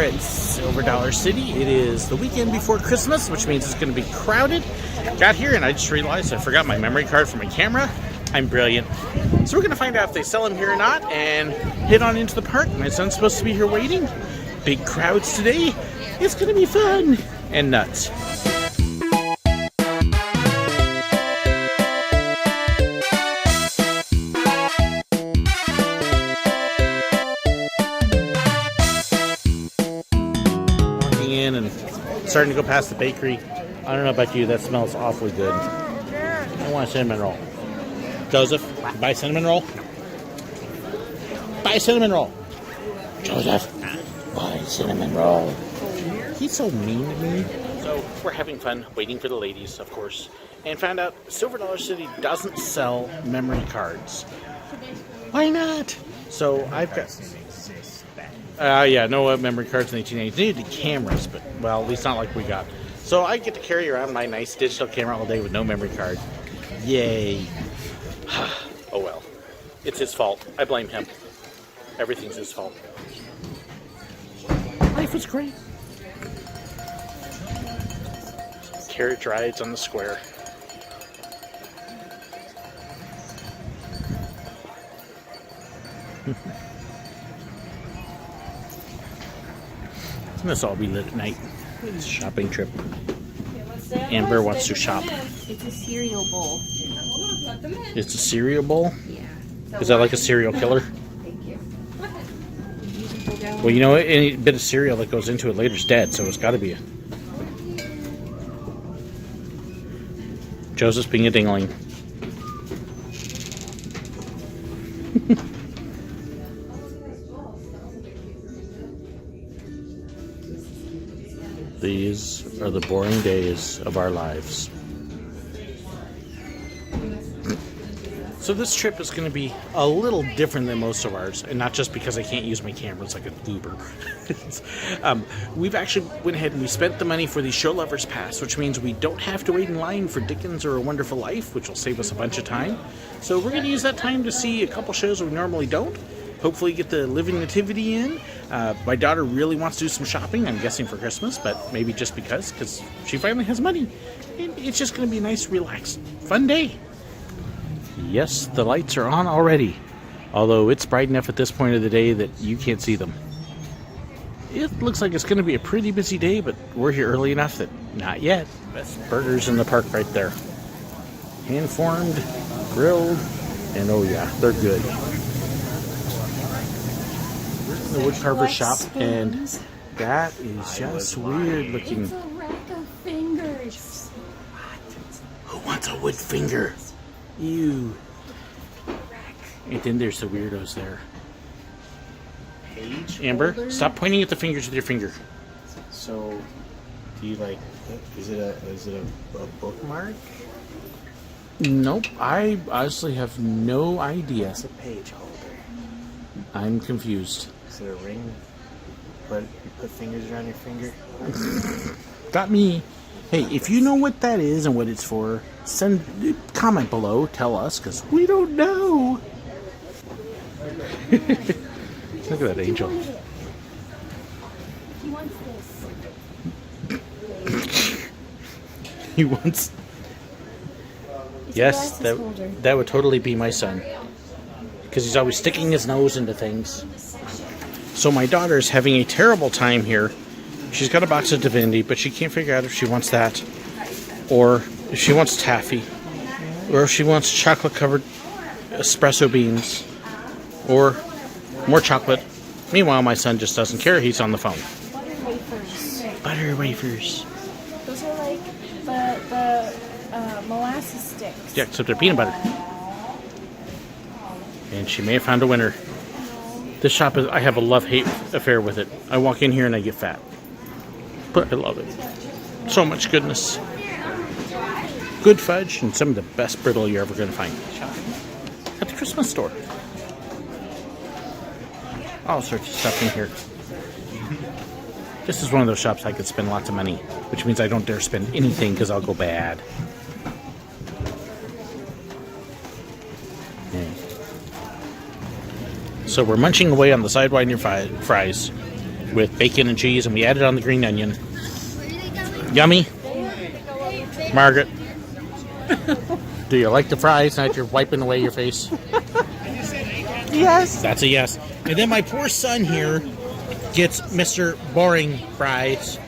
at Silver Dollar City. It is the weekend before Christmas, which means it's going to be crowded. Got here and I just realized I forgot my memory card for my camera. I'm brilliant. So we're going to find out if they sell them here or not and head on into the park. My son's supposed to be here waiting. Big crowds today. It's going to be fun and nuts. And starting to go past the bakery. I don't know about you, that smells awfully good. I want a cinnamon roll. Joseph, buy a cinnamon roll. Buy a cinnamon roll. Joseph, buy a cinnamon roll. He's so mean to me. So we're having fun waiting for the ladies, of course, and found out Silver Dollar City doesn't sell memory cards. Why not? So I've got... yeah, no memory cards in 1880s. They needed cameras, but, well, at least not like we got. So I get to carry around my nice digital camera all day with no memory card. Yay. Oh well. It's his fault. I blame him. Everything's his fault. Life is great. Carriage rides on the square. This all be lit at night. It's a shopping trip. Amber wants to shop. It's a cereal bowl. It's a cereal bowl? Yeah. Is that like a serial killer? Thank you. Well, you know, any bit of cereal that goes into it later is dead, so it's got to be a... Joseph's being a dingling. These are the boring days of our lives. So this trip is going to be a little different than most of ours, and not just because I can't use my cameras like a goober. We've actually went ahead and we spent the money for the Show Lovers Pass, which means we don't have to wait in line for Dickens or A Wonderful Life, which will save us a bunch of time. So we're going to use that time to see a couple shows we normally don't. Hopefully get the Living Nativity in. My daughter really wants to do some shopping, I'm guessing for Christmas, but maybe just because she finally has money. And it's just going to be a nice, relaxed, fun day. Yes, the lights are on already, although it's bright enough at this point of the day that you can't see them. It looks like it's going to be a pretty busy day, but we're here early enough that not yet. Best burgers in the park right there. Hand-formed, grilled, and oh yeah, they're good. The woodcarver shop, and that is just weird looking. It's a rack of fingers. Who wants a wood finger? Ew. And then there's the weirdos there. Page Amber, holder? stop pointing at the fingers with your finger. So, do you like? Is it a bookmark? Nope, I honestly have no idea. It's a page holder. I'm confused. Is it a ring? But you put fingers around your finger. Got me. Hey, if you know what that is and what it's for, comment below, tell us, because we don't know. Look at that angel. He wants this. He wants... It's Yes, a glasses holder. that would totally be my son. Because he's always sticking his nose into things. So my daughter's having a terrible time here. She's got a box of Divinity, but she can't figure out if she wants that, or if she wants taffy, or if she wants chocolate-covered espresso beans, or more chocolate. Meanwhile, my son just doesn't care. He's on the phone. Butter wafers. Butter wafers. Those are like the molasses sticks. Yeah, except they're peanut butter. And she may have found a winner. This shop is, I have a love-hate affair with it. I walk in here and I get fat. But I love it. So much goodness. Good fudge and some of the best brittle you're ever going to find. At the Christmas store. All sorts of stuff in here. This is one of those shops I could spend lots of money, which means I don't dare spend anything because I'll go bad. So we're munching away on the sidewinder fries. with bacon and cheese, and we added on the green onion. Yummy. Margaret, do you like the fries now that you're wiping away your face? Yes. That's a yes. And then my poor son here gets Mr. Boring fries.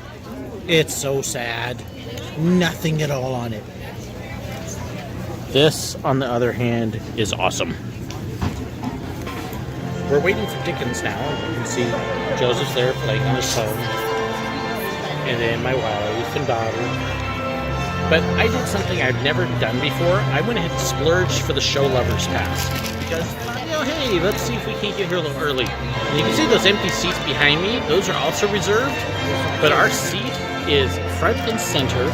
It's so sad. Nothing at all on it. This, on the other hand, is awesome. We're waiting for Dickens now. You can see Joseph's there playing on his phone. And then my wife and daughter. But I did something I've never done before. I went ahead and splurged for the show lovers pass. Because, hey, let's see if we can't get here a little early. And you can see those empty seats behind me. Those are also reserved. But our seat is front and center.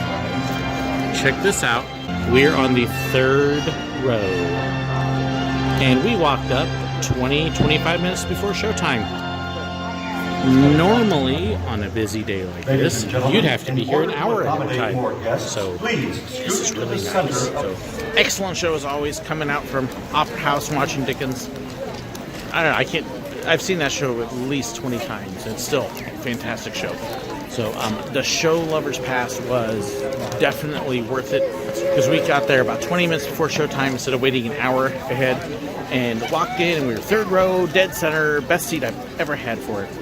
Check this out. We're on the 3rd row. And we walked up 20-25 minutes before showtime. Normally, on a busy day like this, you'd have to be here an hour ahead of time. So, this is really nice. So, excellent show as always, coming out from Opera House and watching Dickens. I don't know, I've seen that show at least 20 times. It's still a fantastic show. So, the show lovers pass was definitely worth it because we got there about 20 minutes before showtime instead of waiting an hour ahead, and walked in and we were 3rd row, dead center, best seat I've ever had for it.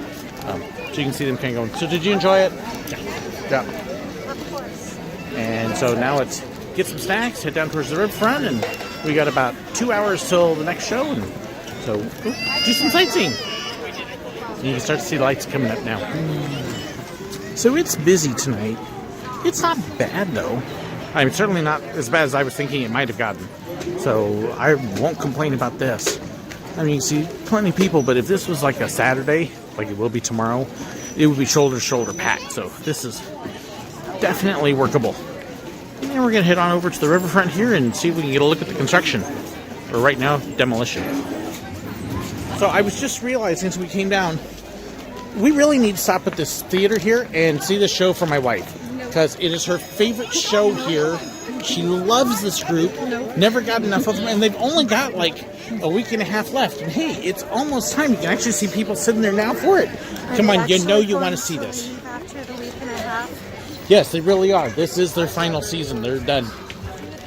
So you can see them kind of going. So did you enjoy it? Yeah. Of course. And so now let's get some snacks, head down towards the riverfront, and we got about 2 hours till the next show, and so do some sightseeing. And you can start to see lights coming up now. So it's busy tonight. It's not bad though. I mean, certainly not as bad as I was thinking it might have gotten. So I won't complain about this. I mean, you see plenty of people, but if this was like a Saturday, like it will be tomorrow, it would be shoulder to shoulder packed. So this is definitely workable. And then we're going to head on over to the riverfront here and see if we can get a look at the construction. Or right now, demolition. So I was just realizing as we came down, we really need to stop at this theater here and see the show for my wife. Because it is her favorite show here. She loves this group. Never got enough of them. And they've only got like a week and a half left. And hey, it's almost time. You can actually see people sitting there now for it. Come on, you know you want to see this. After the week and a half. Yes, they really are. This is their final season. They're done.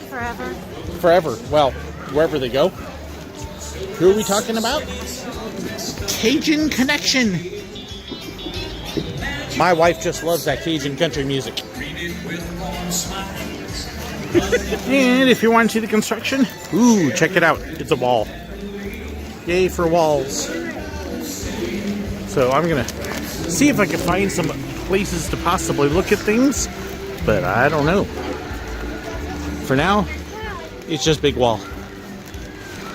Forever. Forever. Well, wherever they go. Who are we talking about? Cajun Connection. My wife just loves that Cajun country music. And if you want to see the construction, ooh, check it out. It's a wall. Yay for walls. So I'm going to see if I can find some places to possibly look at things, but I don't know. For now, it's just big wall.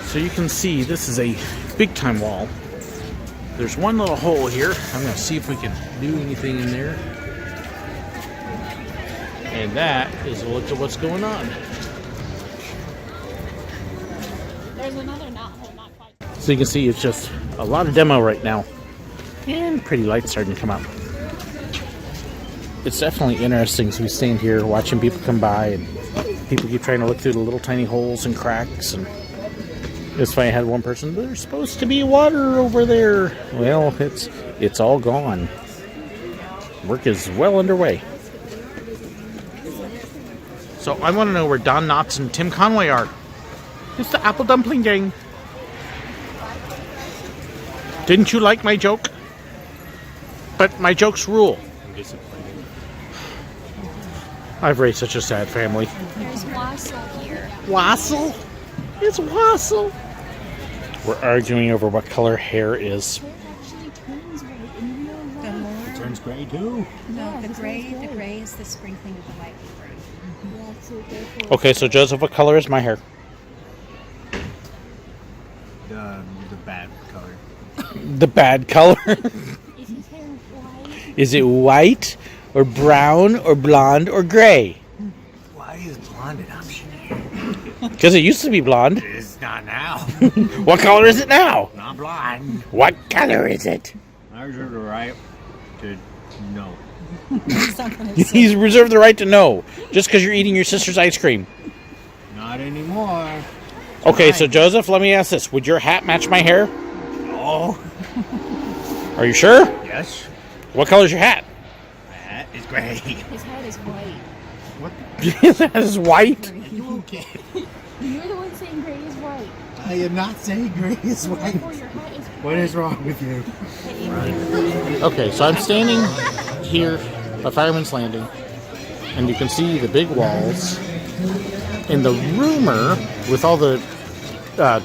So you can see this is a big time wall. There's one little hole here. I'm going to see if we can do anything in there. And that is a look at what's going on. There's another knot hole, not quite. So you can see it's just a lot of demo right now. And pretty lights starting to come up. It's definitely interesting as we stand here watching people come by and people keep trying to look through the little tiny holes and cracks. And it's funny, I had one person, there's supposed to be water over there. Well, it's all gone. Work is well underway. So I want to know where Don Knotts and Tim Conway are. It's the Apple Dumpling Gang. Didn't you like my joke? But my jokes rule. I've raised such a sad family. There's Wassel here. Wassel? It's Wassel. We're arguing over what color hair is. It turns gray too. No, the gray is the sprinkling of the white. Okay, so Joseph, what color is my hair? The bad color. The bad color? Is his hair white? Is it white or brown or blonde or gray? Why is blonde an option here? Because it used to be blonde. It's not now. What color is it now? Not blonde. What color is it? I reserve the right to know. He's reserved the right to know, just because you're eating your sister's ice cream. Not anymore. Okay, so Joseph, let me ask this. Would your hat match my hair? Oh. Are you sure? Yes. What color's your hat? That is gray. His head is white. What? That is white. You okay? You're the one saying gray is white. I am not saying gray is white. Therefore, your hat is What is wrong with you? Okay, so I'm standing here at Fireman's Landing, and you can see the big walls. And the rumor, with all the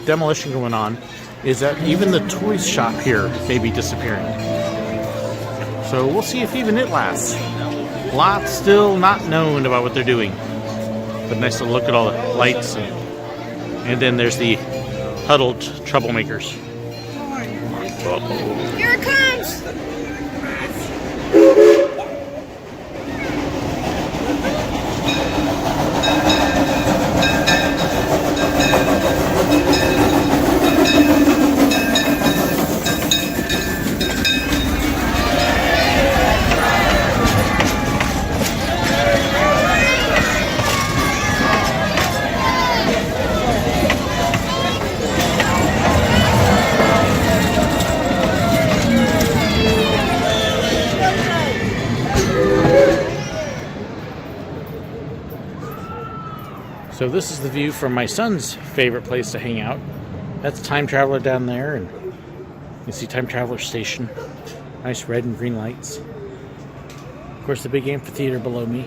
demolition going on, is that even the toy shop here may be disappearing. So we'll see if even it lasts. Lots still not known about what they're doing. But nice to look at all the lights. And then there's the huddled troublemakers. Here it comes! So this is the view from my son's favorite place to hang out. That's Time Traveler down there, and you see Time Traveler Station. Nice red and green lights. Of course, the big amphitheater below me.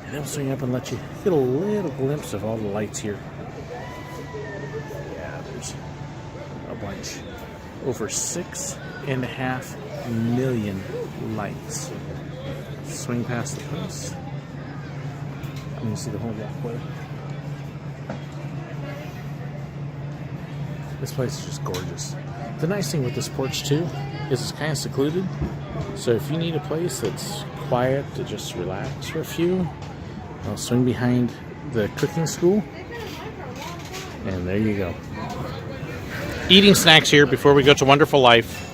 And I'll swing up and let you get a little glimpse of all the lights here. Yeah, there's a bunch. Over 6.5 million lights. Swing past the place. You can see the whole walkway. This place is just gorgeous. The nice thing with this porch too is it's kind of secluded. So if you need a place that's quiet to just relax for a few, I'll swing behind the cooking school. And there you go. Eating snacks here before we go to Wonderful Life.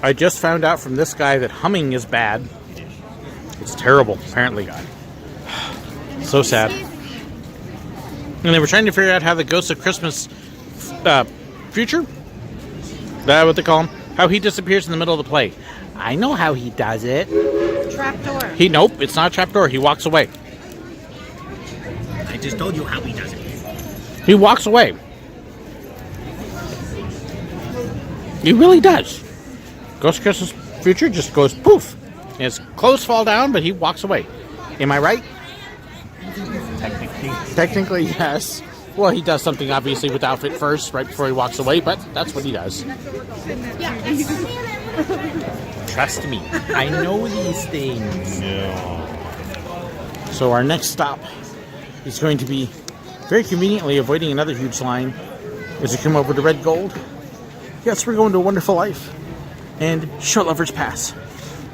I just found out from this guy that humming is bad. It's terrible, apparently. So sad. And they were trying to figure out how the Ghost of Christmas Future? Is that what they call him? How he disappears in the middle of the play. I know how he does it. Trapdoor. Nope, it's not a trapdoor. He walks away. I just told you how he does it. He walks away. He really does. Ghost of Christmas Future just goes poof. And his clothes fall down, but he walks away. Am I right? Technically, yes. Well, he does something obviously with the outfit first, right before he walks away, but that's what he does. Trust me, I know these things. So our next stop is going to be very conveniently avoiding another huge line as we come over to Red Gold. Yes, we're going to Wonderful Life and Show Lovers Pass.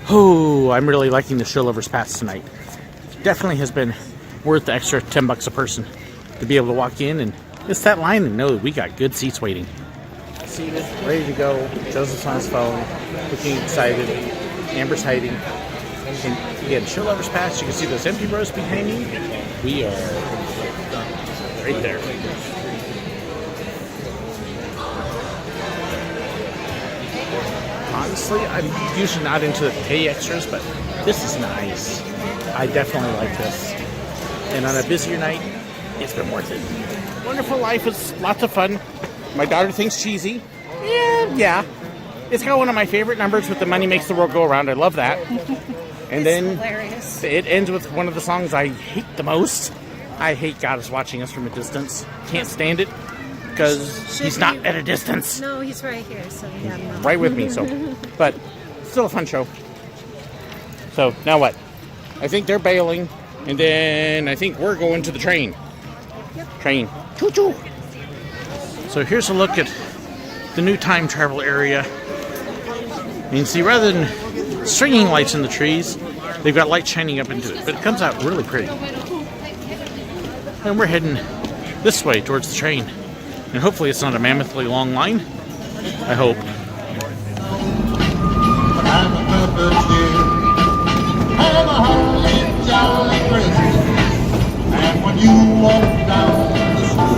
Oh, I'm really liking the Show Lovers Pass tonight. Definitely has been worth the extra $10 a person to be able to walk in and miss that line and know that we got good seats waiting. Seated, ready to go. Joseph's on his phone, looking excited. Amber's hiding. And again, Show Lovers Pass. You can see those empty rows behind me. We are right there. Honestly, I'm usually not into the pay extras, but this is nice. I definitely like this. And on a busier night, it's been worth it. Wonderful Life is lots of fun. My daughter thinks cheesy. Yeah. It's got one of my favorite numbers with the money makes the world go around. I love that. And then Hilarious. it ends with one of the songs I hate the most. I hate God is Watching Us from a Distance. Can't stand it because he's not at a distance. No, he's right here, so yeah. No. Right with me, so. But still a fun show. So now what? I think they're bailing, and then I think we're going to the train. Train. Choo-choo. So here's a look at the new time travel area. And you can see rather than stringing lights in the trees, they've got light shining up into it. But it comes out really pretty. And we're heading this way towards the train. And hopefully it's not a mammothly long line. I hope. Have a perfect year. Have a holly jolly Christmas. And when you walk down the street,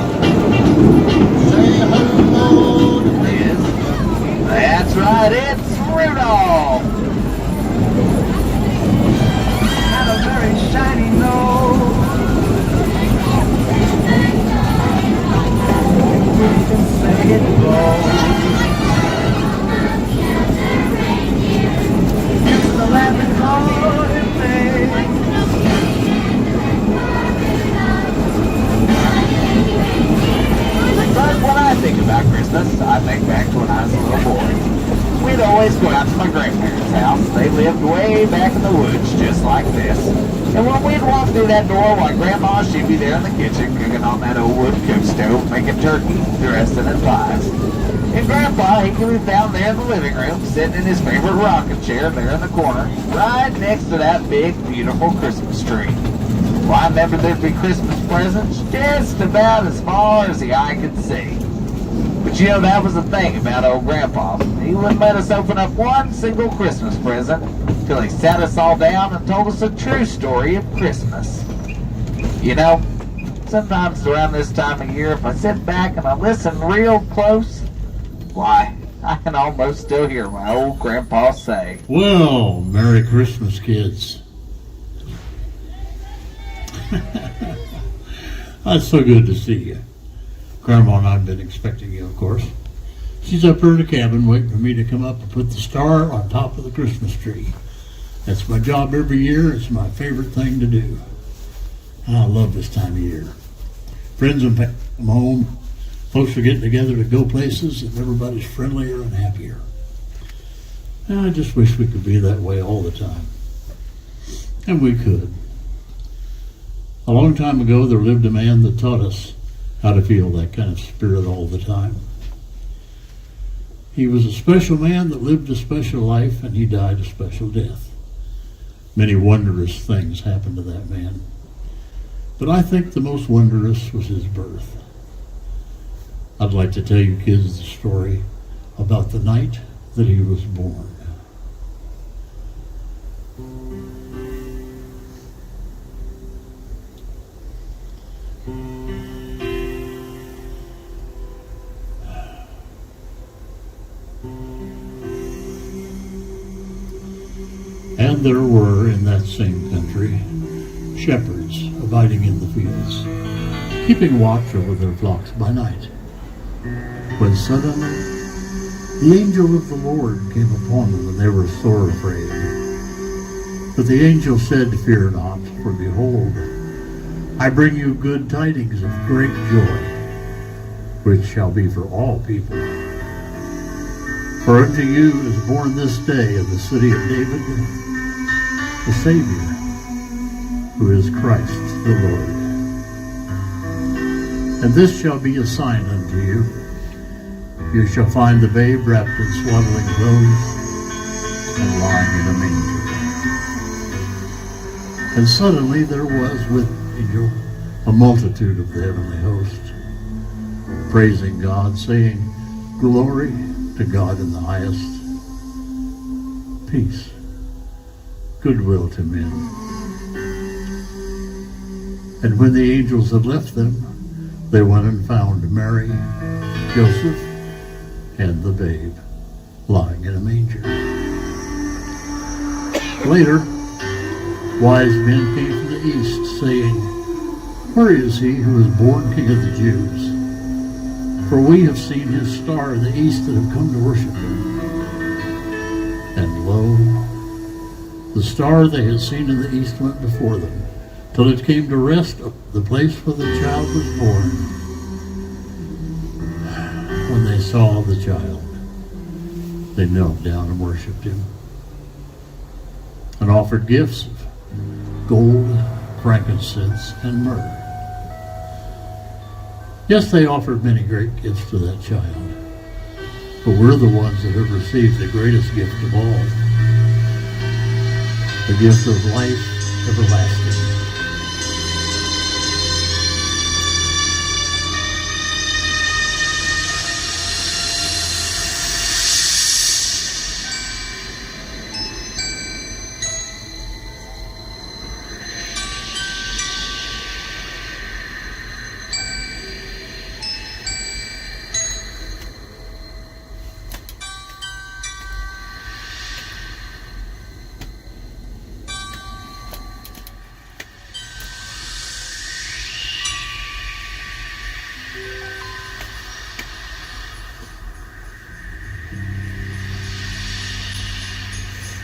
say hello to me. That's right, it's Rudolph. ball. Had a very shiny nose. You can say it glows. Used to laugh and call it things. But when I think about Christmas, I think back to when I was a little boy. We'd always go out to my grandparents' house. They lived way back in the woods, just like this. And when we'd walk through that door, why, Grandma, she'd be there in the kitchen cooking on that old wood cook stove, making turkey, dressing in pies. And Grandpa, he could be down there in the living room, sitting in his favorite rocking chair there in the corner, right next to that big, beautiful Christmas tree. Well, I remember there'd be Christmas presents just about as far as the eye could see. But you know, that was the thing about old Grandpa. He wouldn't let us open up one single Christmas present till he sat us all down and told us a true story of Christmas. You know, sometimes around this time of year, if I sit back and I listen real close, why, I can almost still hear my old Grandpa say, "Well, Merry Christmas, kids." That's so good to see you. Grandma and I have been expecting you, of course. She's up here in the cabin waiting for me to come up and put the star on top of the Christmas tree. That's my job every year. It's my favorite thing to do. And I love this time of year. Friends and family come home. Folks are getting together to go places, and everybody's friendlier and happier. And I just wish we could be that way all the time. And we could. A long time ago, there lived a man that taught us how to feel that kind of spirit all the time. He was a special man that lived a special life, and he died a special death. Many wondrous things happened to that man. But I think the most wondrous was his birth. I'd like to tell you kids the story about the night that he was born. And there were in that same country shepherds abiding in the fields, keeping watch over their flocks by night. When suddenly the angel of the Lord came upon them, and they were sore afraid. But the angel said, "Fear not, for behold, I bring you good tidings of great joy, which shall be for all people. For unto you is born this day in the city of David the Savior, who is Christ the Lord. And this shall be a sign unto you. You shall find the babe wrapped in swaddling clothes and lying in a manger." And suddenly there was with the angel a multitude of the heavenly host, praising God, saying, "Glory to God in the highest, peace, goodwill to men." And when the angels had left them, they went and found Mary, Joseph, and the babe lying in a manger. Later, wise men came from the east, saying, "Where is he who is born King of the Jews? For we have seen his star in the east and have come to worship him." And lo, the star they had seen in the east went before them, till it came to rest at the place where the child was born. When they saw the child, they knelt down and worshipped him, and offered gifts of gold, frankincense, and myrrh. Yes, they offered many great gifts to that child, but we're the ones that have received the greatest gift of all, the gift of life everlasting.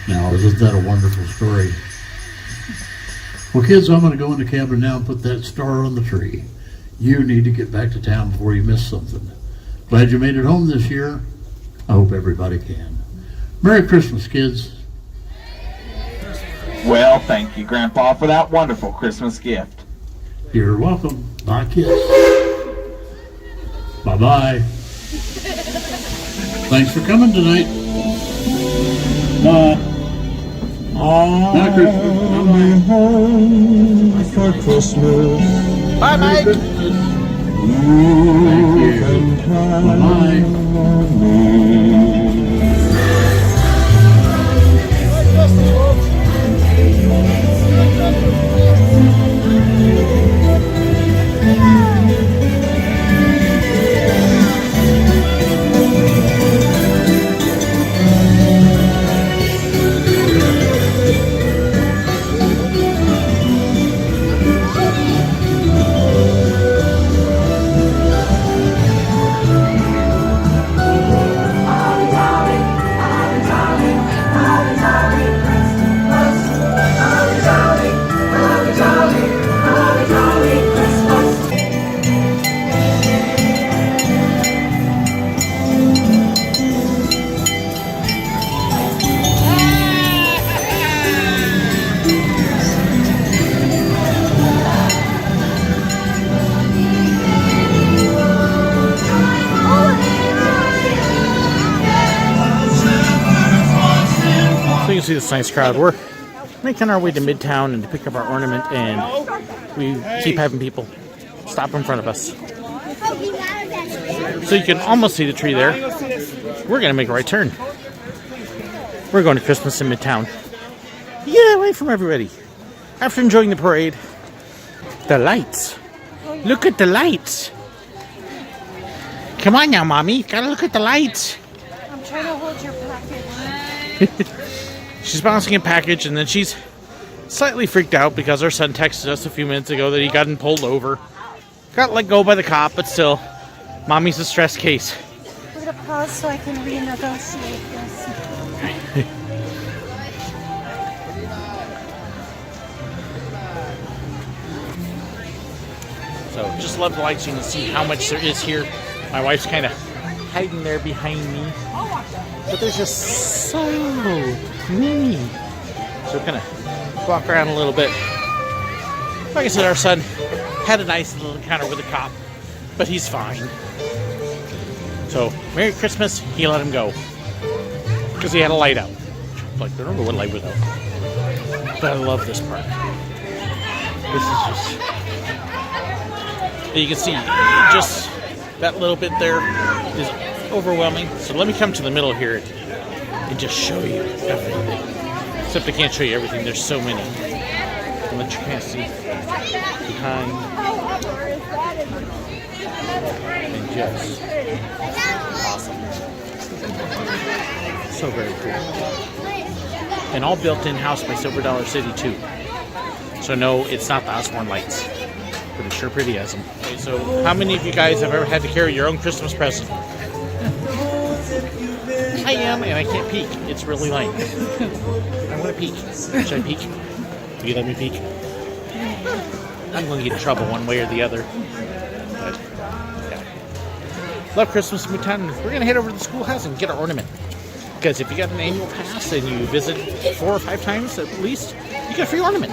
Now, isn't that a wonderful story? Well, kids, I'm going to go in the cabin now and put that star on the tree. You need to get back to town before you miss something. Glad you made it home this year. I hope everybody can. Merry Christmas, kids. Well, thank you, Grandpa, for that wonderful Christmas gift. You're welcome. Bye, kids. Bye-bye. Thanks for coming tonight. Bye. Merry Christmas. Bye-bye. Home for Christmas. Bye, Mike. Thank you. Bye-bye. So you can see this nice crowd. We're making our way to Midtown and to pick up our ornament, and we keep having people stop in front of us. So you can almost see the tree there. We're going to make a right turn. We're going to Christmas in Midtown. Get away from everybody. After enjoying the parade, the lights. Look at the lights. Come on now, Mommy. Gotta look at the lights. I'm trying to hold your package. She's bouncing a package, and then she's slightly freaked out because her son texted us a few minutes ago that he gotten pulled over. Got let go by the cop, but still, Mommy's a stress case. We're going to pause so I can renegotiate this. So just love the lights. You can see how much there is here. My wife's kind of hiding there behind me. But there's just so many. So we're going to walk around a little bit. Like I said, our son had a nice little encounter with a cop, but he's fine. So, Merry Christmas, he let him go. Because he had a light out. Like, I don't know what light was out. But I love this park. This is just... You can see just that little bit there is overwhelming. So let me come to the middle here and just show you everything. Except I can't show you everything. There's so many. And that you can't see behind. And just awesome. So very cool. And all built in-house by Silver Dollar City too. So no, it's not the Osborne lights. But it's sure pretty as them. Okay, so how many of you guys have ever had to carry your own Christmas present? I am, and I can't peek. It's really light. I want to peek. Should I peek? Will you let me peek? I'm going to get in trouble one way or the other. But, yeah. Love Christmas in Midtown. We're going to head over to the schoolhouse and get our ornament. Because if you got an annual pass and you visit 4 or 5 times at least, you get a free ornament.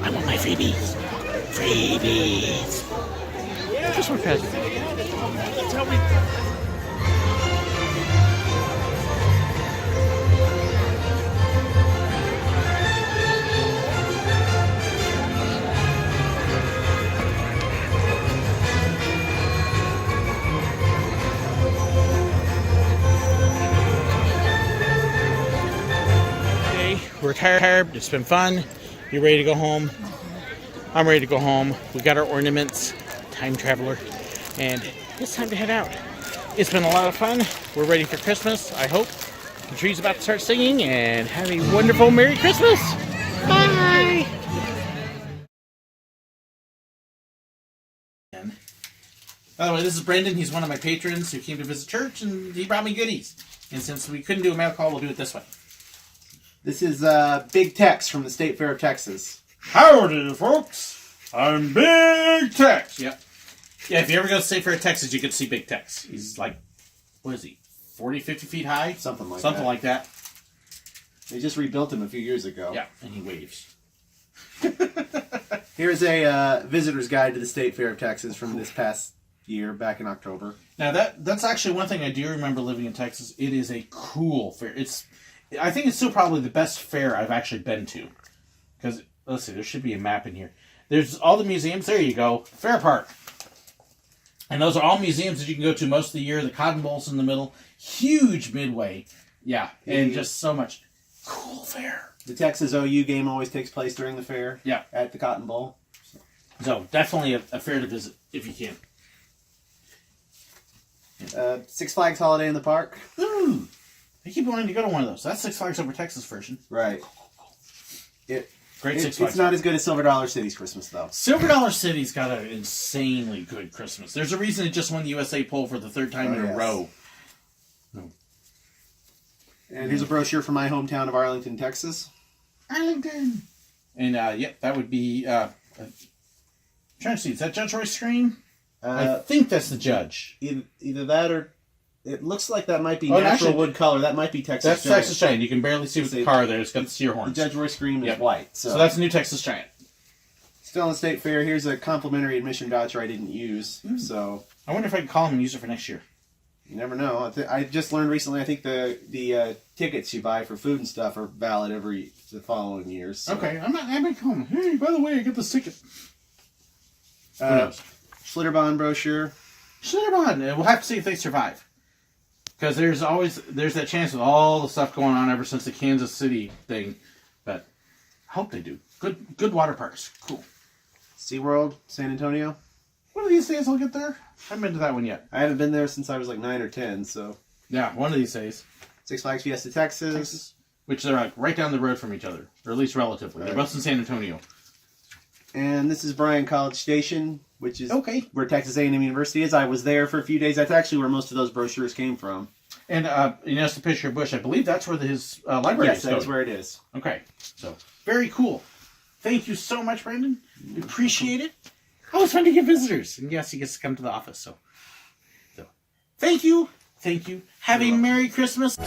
I want my freebies. Freebies. Just one present. Tell me. Okay, we're tired. It's been fun. You ready to go home? I'm ready to go home. We got our ornaments, time traveler, and it's time to head out. It's been a lot of fun. We're ready for Christmas, I hope. The tree's about to start singing, and have a wonderful Merry Christmas. Bye. By the way, this is Brendan. He's one of my patrons who came to visit church, and he brought me goodies. And since we couldn't do a mail call, we'll do it this way. This is Big Tex from the State Fair of Texas. Howdy, folks. I'm Big Tex. Yep. Yeah, if you ever go to State Fair of Texas, you can see Big Tex. He's like, what is he, 40, 50 feet high? Something like that. They just rebuilt him a few years ago. Yeah, and he waves. Here's a visitor's guide to the State Fair of Texas from this past year, back in October. Now, that's actually one thing I do remember living in Texas. It is a cool fair. I think it's still probably the best fair I've actually been to. Because, let's see, there should be a map in here. There's all the museums. There you go. Fair Park. And those are all museums that you can go to most of the year. The Cotton Bowl's in the middle. Huge midway. Yeah, and just so much cool fair. The Texas OU game always takes place during the fair. Yeah. At the Cotton Bowl. So, definitely a fair to visit if you can. Six Flags Holiday in the Park. Ooh. I keep wanting to go to one of those. That's Six Flags Over Texas version. Right. Great Six Flags. It's not as good as Silver Dollar City's Christmas, though. Silver Dollar City's got an insanely good Christmas. There's a reason it just won the USA poll for the third time in a row. No. And here's a brochure from my hometown of Arlington, Texas. Arlington! And, that would be... I'm trying to see, is that Judge Roy's screen? I think that's the judge. Either that or... It looks like that might be natural wood color. That might be Texas That's Giant. Texas Giant. You can barely see with the car there. It's got the sear horns. The Judge Roy screen is white. So that's a new Texas Giant. Still on the State Fair, here's a complimentary admission voucher I didn't use. So I wonder if I can call him and use it for next year. You never know. I just learned recently, I think the tickets you buy for food and stuff are valid the following years. So. Okay, I'm going to call him. Hey, by the way, I got this ticket. Who knows? Schlitterbahn brochure. Schlitterbahn. We'll have to see if they survive. Because there's that chance with all the stuff going on ever since the Kansas City thing. But I hope they do. Good water parks. Cool. SeaWorld, San Antonio. One of these days I'll get there. I haven't been to that one yet. I haven't been there since I was like 9 or 10, so. Yeah, one of these days. Six Flags Fiesta, Texas. Which they're like right down the road from each other. Or at least relatively. Right. They're both in San Antonio. And this is Bryan College Station, which is where Texas A&M University is. I was there for a few days. That's actually where most of those brochures came from. And that's the picture of Busch. I believe that's where his library is. Yes, that's where it is. Okay. So, very cool. Thank you so much, Brandon. We appreciate it. Oh, it's fun to get visitors. And yes, he gets to come to the office. So thank you. Thank you. Have a Merry Christmas.